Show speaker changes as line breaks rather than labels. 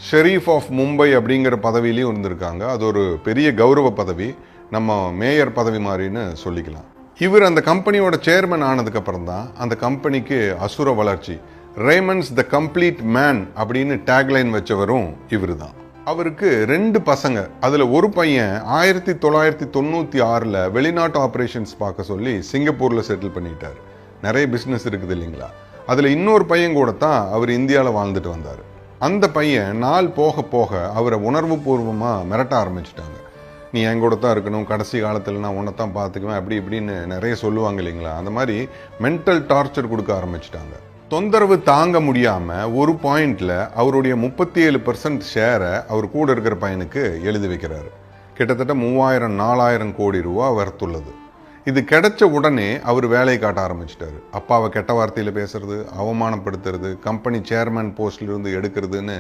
Sharif of Mumbai அப்படிங்கிற பதவியிலையும் இருந்திருக்காங்க. அது ஒரு பெரிய கௌரவ பதவி, நம்ம மேயர் பதவி மாதிரின்னு சொல்லிக்கலாம். இவர் அந்த கம்பெனியோட சேர்மன் ஆனதுக்கப்புறம் தான் அந்த கம்பெனிக்கு அசுர வளர்ச்சி. ரேமண்ட்ஸ் த கம்ப்ளீட் மேன் அப்படின்னு டேக்லைன் வச்சவரும் இவர் தான். அவருக்கு 2 பசங்க. அதில் ஒரு பையன் 1996 வெளிநாட்டு ஆப்ரேஷன்ஸ் பார்க்க சொல்லி சிங்கப்பூரில் செட்டில் பண்ணிட்டார். நிறைய பிஸ்னஸ் இருக்குது இல்லைங்களா. அதில் இன்னொரு பையன் கூட தான் அவர் இந்தியாவில் வாழ்ந்துட்டு வந்தார். அந்த பையன் நாள் போக போக அவரை உணர்வு பூர்வமாக மிரட்ட ஆரம்பிச்சிட்டாங்க. நீ என் கூட தான் இருக்கணும், கடைசி காலத்தில் நான் உன்னை தான் பார்த்துக்குவேன், அப்படி இப்படின்னு நிறைய சொல்லுவாங்க இல்லைங்களா. அந்த மாதிரி மென்டல் டார்ச்சர் கொடுக்க ஆரம்பிச்சிட்டாங்க. தொந்தரவு தாங்க முடியாமல் ஒரு பாயிண்டில் அவருடைய 37% ஷேரை அவர் கூட இருக்கிற பையனுக்கு எழுதி வைக்கிறாரு. கிட்டத்தட்ட 3000-4000 கோடி ரூபா வர்த்துள்ளது. இது கிடைச்ச உடனே அவர் வேலையை காட்ட ஆரம்பிச்சிட்டாரு. அப்பாவை கெட்ட வார்த்தையில் பேசுறது, அவமானப்படுத்துறது, கம்பெனி சேர்மன் போஸ்ட்லேருந்து எடுக்கிறதுன்னு